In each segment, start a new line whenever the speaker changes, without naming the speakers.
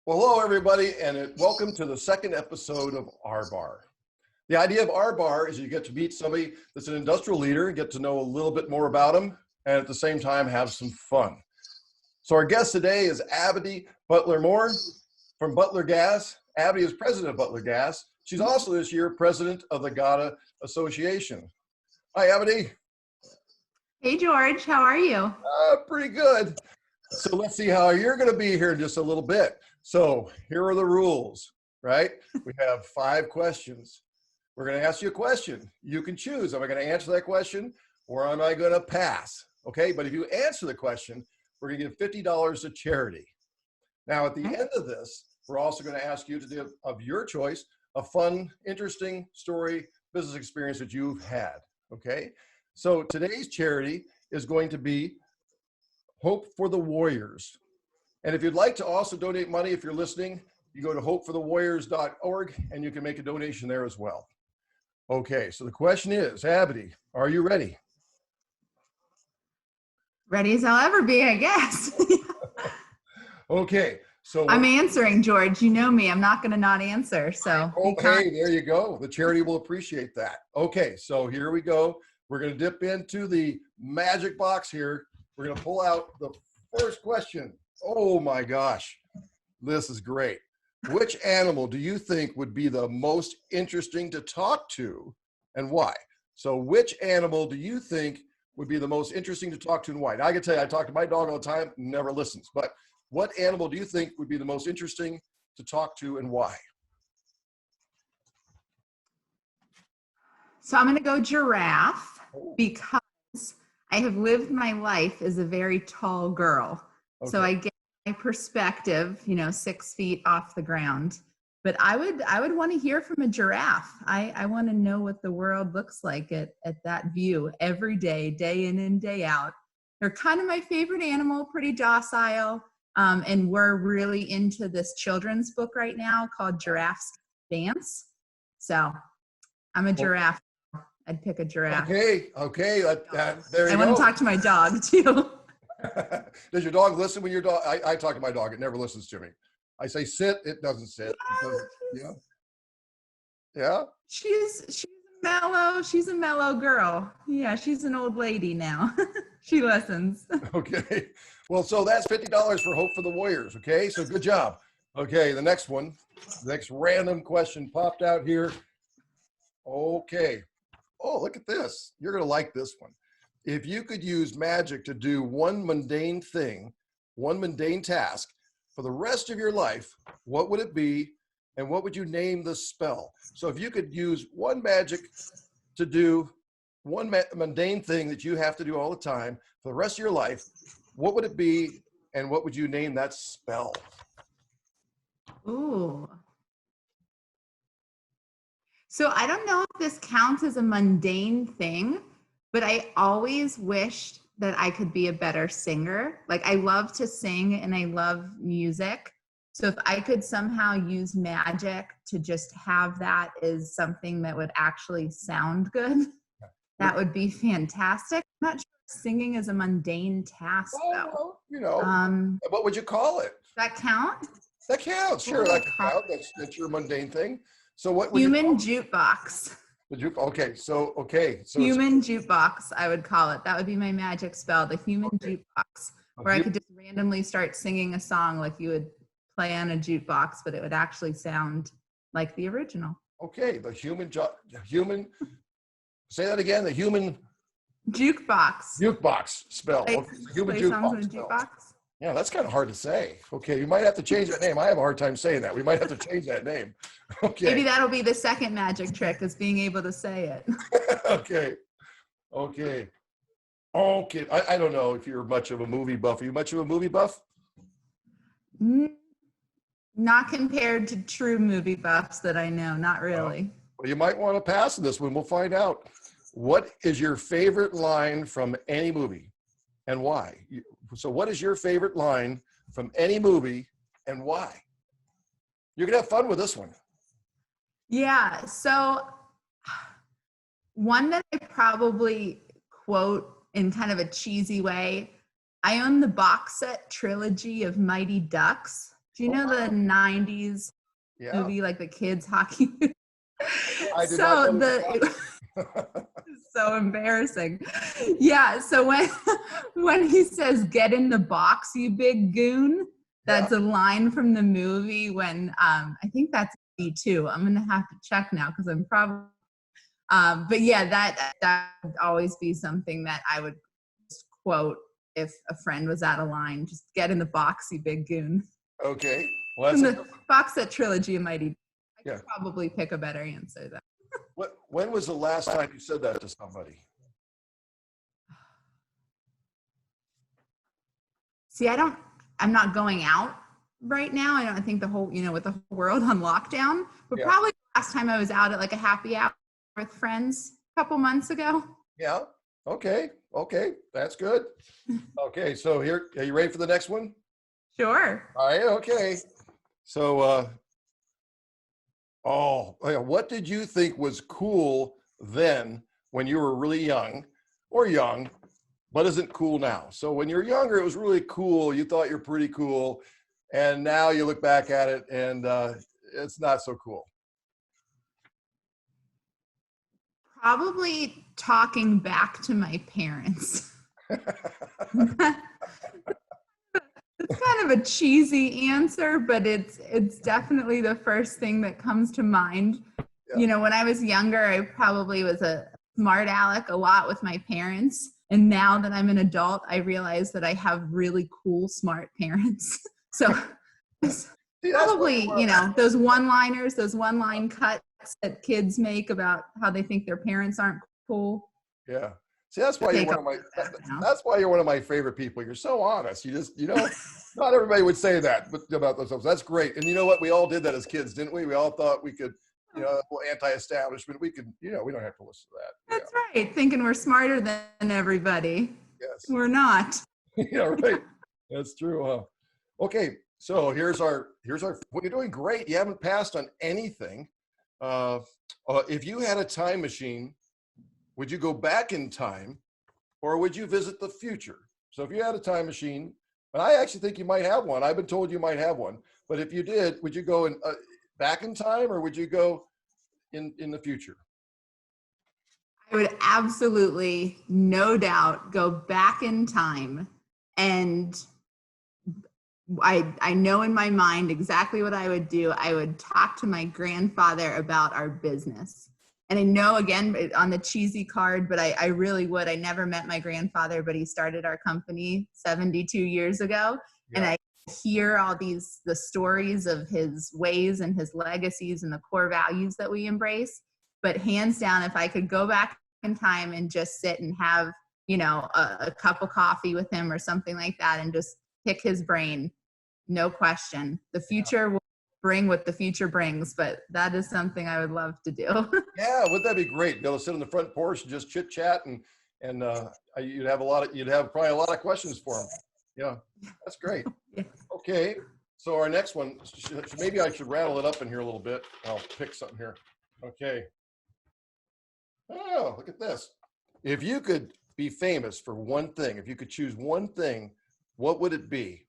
Well, hello, everybody, and welcome to the second episode of Our Bar. The idea of Our Bar is you get to meet somebody that's an industrial leader and get to know a little bit more about them, and at the same time have some fun. So our guest today is Abydee Butler Moore from Butler Gas. Abydee is president of Butler Gas. She's also this year president of the GATA Association. Hi, Abydee.
Hey, George, how are you?
Pretty good. So let's see how you're going to be here in just a little bit. So here are the rules, right? We have 5 questions. We're going to ask you a question. You can choose. Am I going to answer that question or am I going to pass? Okay, but if you answer the question, we're going to give $50 to charity. Now, at the end of this, we're also going to ask you to do, of your choice, a fun, interesting story, business experience that you've had. Okay, so today's charity is going to be Hope for the Warriors. And if you'd like to also donate money, if you're listening, you go to hopeforthewarriors.org and you can make a donation there as well. Okay, so the question is, Abydee, are you ready?
Ready as I'll ever be, I guess.
Okay, so
I'm answering, George. You know me. I'm not going to not answer. So.
Okay, there you go. The charity will appreciate that. Okay, so here we go. We're going to dip into the magic box here. We're going to pull out the first question. Oh my gosh, this is great. Which animal do you think would be the most interesting to talk to and why? So which animal do you think would be the most interesting to talk to and why? Now, I can tell you, I talk to my dog all the time, never listens, but what animal do you think would be the most interesting to talk to and why?
So I'm going to go giraffe because I have lived my life as a very tall girl. Okay. So I get my perspective, 6 feet off the ground. But I would want to hear from a giraffe. I want to know what the world looks like at that view every day, day in and day out. They're kind of my favorite animal, pretty docile. And we're really into this children's book right now called Giraffes Dance. So I'm a giraffe. I'd pick a giraffe.
Okay. There you go.
I want to talk to my dog too.
Does your dog listen when your dog? I talk to my dog. It never listens to me. I say sit, it doesn't sit. Yeah.
She's mellow. She's a mellow girl. Yeah, she's an old lady now. She listens.
Okay. Well, so that's $50 for Hope for the Warriors. Okay. So good job. Okay. The next one, the next random question popped out here. Okay. Oh, look at this. You're going to like this one. If you could use magic to do one mundane thing, one mundane task for the rest of your life, what would it be? And what would you name the spell? So if you could use one magic to do one mundane thing that you have to do all the time for the rest of your life, what would it be? And what would you name that spell?
Ooh. So I don't know if this counts as a mundane thing, but I always wished that I could be a better singer. Like I love to sing and I love music. So if I could somehow use magic to just have that as something that would actually sound good, that would be fantastic. I'm not sure if singing is a mundane task though.
What would you call it?
That count?
That counts, sure, that can count. That's your mundane thing. So what would
Human jukebox.
Okay. So
human jukebox, I would call it. That would be my magic spell, the human jukebox, where I could just randomly start singing a song like you would play on a jukebox, but it would actually sound like the original.
Okay, the human, say that again, the human
jukebox
spell. Okay, human jukebox spell. Yeah, that's kind of hard to say. Okay, you might have to change that name. I have a hard time saying that. We might have to change that name. Okay.
Maybe that'll be the second magic trick, is being able to say it.
Okay. I don't know if you're much of a movie buff. Are you much of a movie buff?
Not compared to true movie buffs that I know. Not really.
Well, you might want to pass on this one. We'll find out. What is your favorite line from any movie and why? So what is your favorite line from any movie and why? You're going to have fun with this one.
Yeah. So one that I probably quote in kind of a cheesy way, I own the box set trilogy of Mighty Ducks. Do you know the 90s
Yeah,
movie, like the kids hockey?
I did not
So
know
the
that.
so embarrassing. Yeah. So when he says "get in the box, you big goon,"
Yeah.
that's a line from the movie. When I think that's B2. I'm gonna have to check now because I'm probably. But yeah, that would always be something that I would just quote if a friend was out of line. Just get in the box, you big goon.
Okay. Well,
From
that's a
the box set trilogy of Mighty. I
yeah.
could probably pick a better answer though.
When was the last time you said that to somebody?
See, I'm not going out right now. I don't think the whole, with the whole world on lockdown, but
Yeah.
probably the last time I was out at like a happy hour with friends a couple months ago.
Yeah. Okay. Okay. That's good. Okay. So here, are you ready for the next one?
Sure.
All right. Okay. So, what did you think was cool then when you were really young or young, but isn't cool now? So when you're younger, it was really cool. You thought you're pretty cool. And now you look back at it and it's not so cool.
Probably talking back to my parents. It's kind of a cheesy answer, but it's definitely the first thing that comes to mind.
Yeah.
When I was younger, I probably was a smart aleck a lot with my parents. And now that I'm an adult, I realize that I have really cool, smart parents. So
See,
probably, those one-liners, those one-line cuts that kids make about how they think their parents aren't cool.
yeah. See, that's why you're one of my. That's why you're one of my favorite people. You're so honest. You just, not everybody would say that about themselves. That's great. And you know what? We all did that as kids, didn't we? We all thought we could, anti-establishment. We could, we don't have to listen to that.
That's right. Thinking we're smarter than everybody.
Yes.
We're not.
Yeah, right. That's true, huh? Okay, so here's our. Well, you're doing great. You haven't passed on anything. If you had a time machine, would you go back in time, or would you visit the future? So if you had a time machine, and I actually think you might have one. I've been told you might have one. But if you did, would you go back in time, or would you go in the future?
I would absolutely, no doubt, go back in time. And I know in my mind exactly what I would do. I would talk to my grandfather about our business. And I know, again, on the cheesy card, but I really would. I never met my grandfather, but he started our company 72 years ago. Yeah. And I hear all the stories of his ways and his legacies and the core values that we embrace. But hands down, if I could go back in time and just sit and have, a cup of coffee with him or something like that and just pick his brain, no question. The future will bring what the future brings, but that is something I would love to do.
Yeah, wouldn't that be great? Be able to sit on the front porch and just chit chat, and you'd have probably a lot of questions for him. Yeah, that's great. Yeah. Okay, so our next one, maybe I should rattle it up in here a little bit. I'll pick something here. Okay. Oh, look at this. If you could be famous for one thing, if you could choose one thing, what would it be?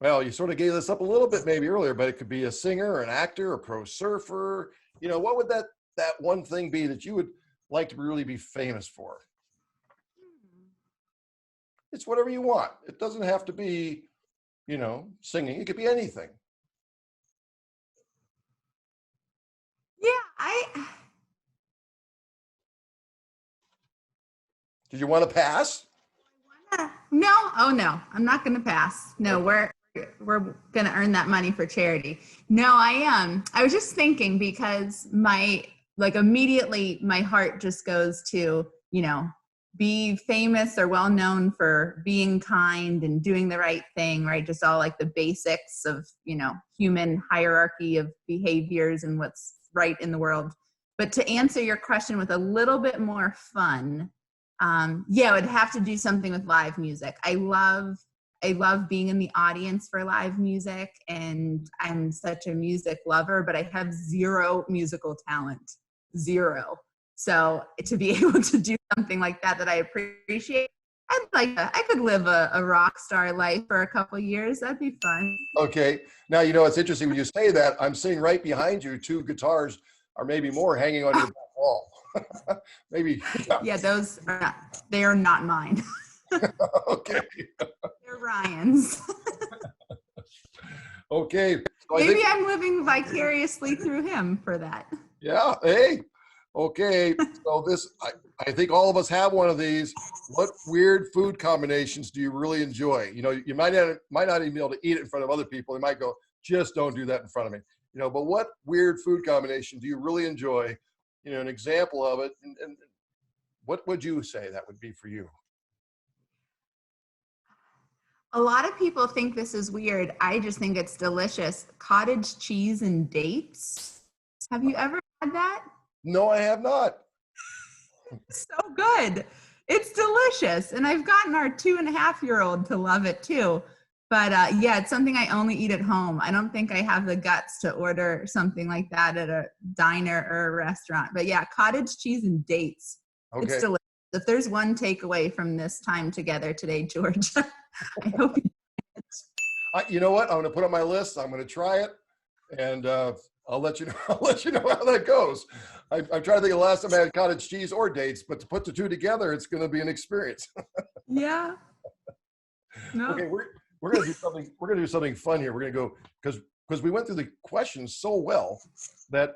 Well, you sort of gave this up a little bit maybe earlier, but it could be a singer, or an actor, a pro surfer. What would that one thing be that you would like to really be famous for? It's whatever you want. It doesn't have to be, singing. It could be anything.
Yeah,
Did you want to pass?
No. Oh no, I'm not going to pass. No, we're going to earn that money for charity. No, I was just thinking, because immediately my heart just goes to, be famous or well known for being kind and doing the right thing, right? Just all like the basics of, human hierarchy of behaviors and what's right in the world. But to answer your question with a little bit more fun, it would have to do something with live music. I love being in the audience for live music, and I'm such a music lover, but I have zero musical talent, zero. So to be able to do something like that I appreciate, I could live a rock star life for a couple years. That'd be fun.
Okay. Now, it's interesting when you say that. I'm seeing right behind you 2 guitars or maybe more hanging on your back wall. Maybe. Yeah.
Yeah, they are not mine.
Okay.
They're Ryan's.
Okay. So
Maybe I'm living vicariously through him for that.
yeah. Hey. Okay. So I think all of us have one of these. What weird food combinations do you really enjoy? You might not even be able to eat it in front of other people. They might go, just don't do that in front of me. But what weird food combination do you really enjoy? An example of it. And what would you say that would be for you?
A lot of people think this is weird. I just think it's delicious. Cottage cheese and dates. Have you ever had that?
No, I have not.
So good. It's delicious. And I've gotten our 2.5-year-old to love it too. But yeah, it's something I only eat at home. I don't think I have the guts to order something like that at a diner or a restaurant. But yeah, cottage cheese and dates.
Okay.
It's delicious. If there's one takeaway from this time together today, George, I hope you.
You know what? I'm going to put on my list. I'm going to try it, and I'll let you know. I'll let you know how that goes. I'm trying to think of the last time I had cottage cheese or dates, but to put the two together, it's going to be an experience.
Yeah. No.
Okay, we're going to do something. We're going to do something fun here. We're going to go because we went through the questions so well that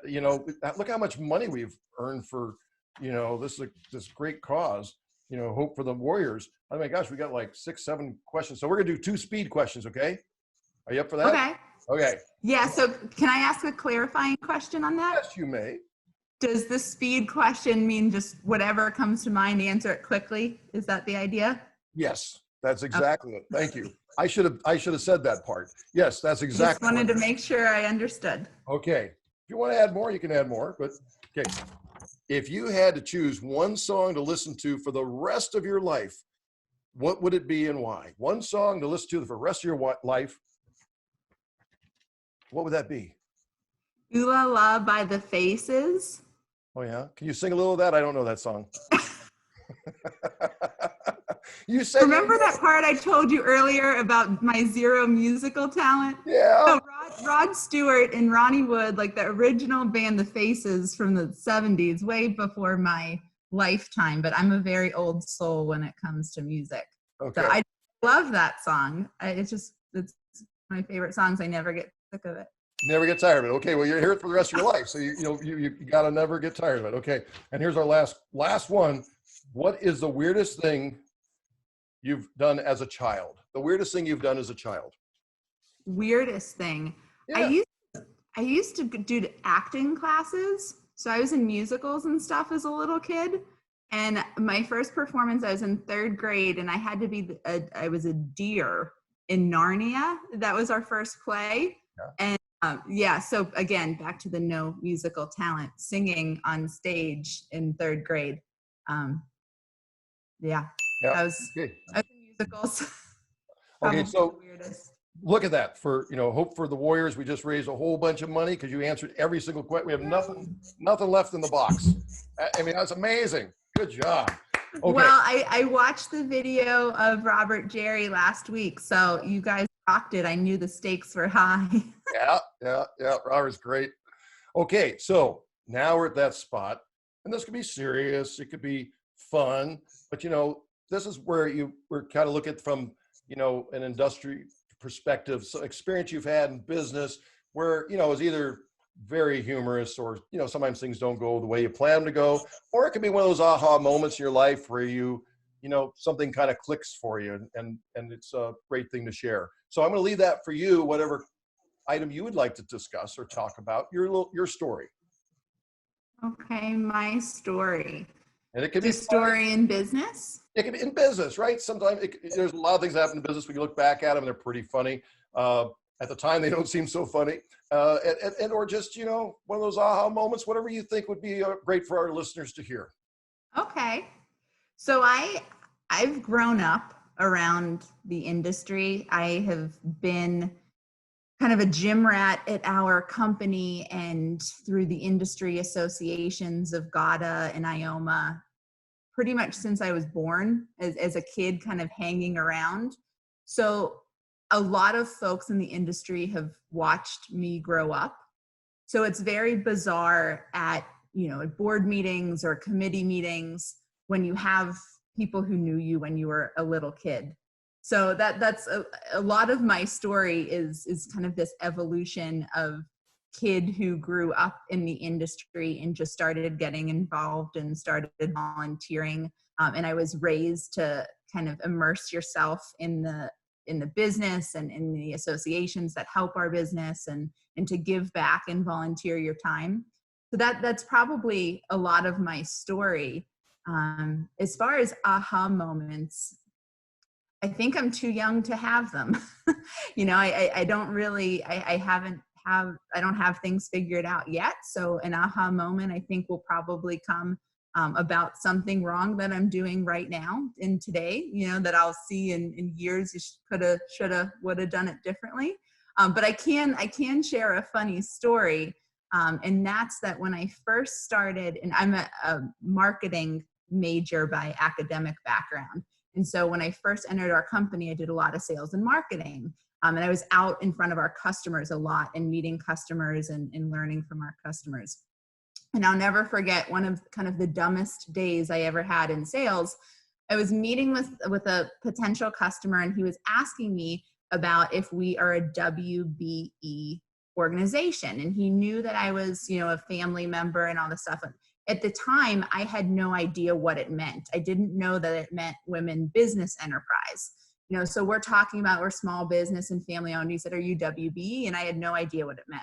look how much money we've earned for this great cause. Hope for the Warriors. Oh my gosh, we got like 6, 7 questions. So we're gonna do 2 speed questions. Okay, are you up for that?
Okay.
Okay.
Yeah. So can I ask a clarifying question on that?
Yes, you may.
Does the speed question mean just whatever comes to mind, answer it quickly? Is that the idea?
Yes, that's exactly it. Thank you. I should have said that part. Yes, that's exactly.
Just wanted to make sure I understood.
Okay. If you want to add more, you can add more. But okay, if you had to choose one song to listen to for the rest of your life, what would it be and why? One song to listen to for the rest of your life. What would that be?
Ooh La La by the Faces.
Oh yeah, can you sing a little of that? I don't know that song. You said.
Remember that part I told you earlier about my zero musical talent?
Yeah.
So Rod Stewart and Ronnie Wood, like the original band, The Faces from the 70s, way before my lifetime, but I'm a very old soul when it comes to music.
Okay.
So I love that song. It's my favorite songs. I never get sick of it.
Never get tired of it. Okay, well, you're here for the rest of your life, so you gotta never get tired of it. Okay, and here's our last one. What is the weirdest thing you've done as a child? The weirdest thing you've done as a child?
Weirdest thing.
Yeah.
I used to do acting classes. So I was in musicals and stuff as a little kid. And my first performance, I was in 3rd grade, and I had to be I was a deer in Narnia. That was our first play. Yeah. And so again, back to the no musical talent, singing on stage in 3rd grade. I was in musicals.
Okay, so look at that. For Hope for the Warriors, we just raised a whole bunch of money because you answered every single question. We have nothing left in the box. I mean, that's amazing. Good job. Okay.
Well, I watched the video of Robert Jerry last week, so you guys rocked it. I knew the stakes were high.
Yeah. Robert's great. Okay, so now we're at that spot, and this could be serious. It could be fun, but this is where we're kind of looking from an industry perspective, so experience you've had in business where is either very humorous or sometimes things don't go the way you plan them to go, or it could be one of those aha moments in your life where something kind of clicks for you, and it's a great thing to share. So I'm going to leave that for you, whatever item you would like to discuss or talk about, your story.
Okay, my story.
And it could be
story in business.
It could be in business, right? Sometimes there's a lot of things that happen in business. We can look back at them, they're pretty funny. At the time, they don't seem so funny, or just one of those aha moments. Whatever you think would be great for our listeners to hear.
Okay, so I've grown up around the industry. I have been kind of a gym rat at our company and through the industry associations of GATA and IOMA pretty much since I was born as a kid, kind of hanging around. So a lot of folks in the industry have watched me grow up. So it's very bizarre at, at board meetings or committee meetings when you have people who knew you when you were a little kid. So that's a lot of my story is kind of this evolution of kid who grew up in the industry and just started getting involved and started volunteering. And I was raised to kind of immerse yourself in the business and in the associations that help our business, and to give back and volunteer your time. So that's probably a lot of my story. As far as aha moments, I think I'm too young to have them. I don't really, I don't have things figured out yet. So an aha moment, I think, will probably come about something wrong that I'm doing right now in today, that I'll see in years, you coulda, shoulda, woulda done it differently. But I can share a funny story. And that's that when I first started, and I'm a marketing major by academic background. And so when I first entered our company, I did a lot of sales and marketing. And I was out in front of our customers a lot and meeting customers and learning from our customers. And I'll never forget one of kind of the dumbest days I ever had in sales. I was meeting with a potential customer, and he was asking me about if we are a WBE organization. And he knew that I was, a family member and all this stuff. At the time, I had no idea what it meant. I didn't know that it meant women business enterprise. So we're talking about, we're small business and family owned. He said, "Are you WBE?" And I had no idea what it meant.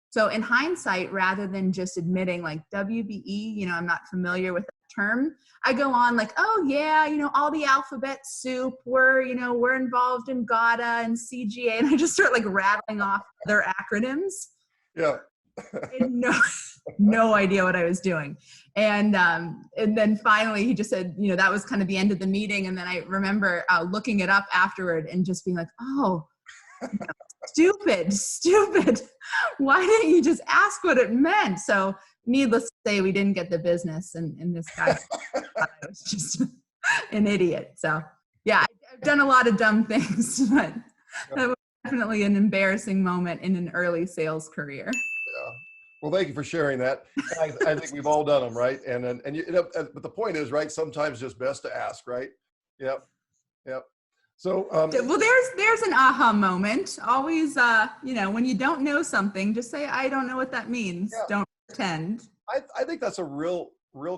So in hindsight, rather than just admitting like WBE, I'm not familiar with the term, I go on like, "Oh yeah, all the alphabet soup, we're involved in GATA and CGA." And I just start like rattling off their acronyms.
Yeah.
I had no idea what I was doing. And then finally he just said, that was kind of the end of the meeting. And then I remember looking it up afterward and just being like, "Oh, stupid. Why didn't you just ask what it meant?" So needless to say, we didn't get the business, and this guy thought I was just an idiot. So yeah, I've done a lot of dumb things, but that was definitely an embarrassing moment in an early sales career.
Yeah. Well, thank you for sharing that. I think we've all done them, right? And but the point is, right, sometimes just best to ask, right? Yep. So
well, there's an aha moment. Always, when you don't know something, just say, "I don't know what that means." Yeah. Don't pretend.
I think that's a real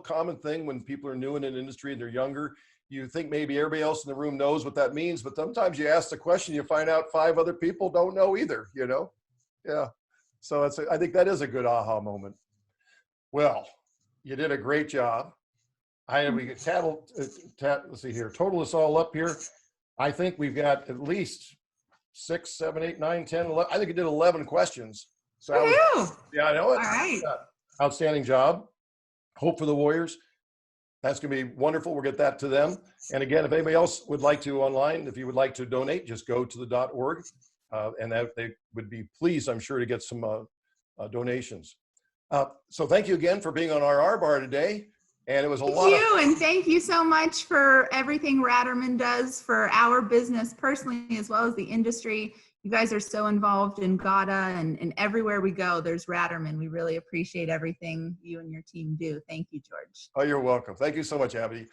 common thing when people are new in an industry and they're younger. You think maybe everybody else in the room knows what that means, but sometimes you ask the question, you find out 5 other people don't know either, Yeah. So I think that is a good aha moment. Well, you did a great job. We get let's see here, total this all up here. I think we've got at least 6, 7, 8, 9, 10, 11. I think you did 11 questions. So yeah, I know it.
All right.
Outstanding job. Hope for the Warriors. That's going to be wonderful. We'll get that to them. And again, if anybody else would like to online, if you would like to donate, just go to the .org. And that they would be pleased, I'm sure, to get some donations. So thank you again for being on our R-Bar today. And it was a lot of fun.
And thank you so much for everything Ratterman does for our business personally, as well as the industry. You guys are so involved in GATA, and everywhere we go, there's Ratterman. We really appreciate everything you and your team do. Thank you, George.
Oh, you're welcome. Thank you so much, Abydee.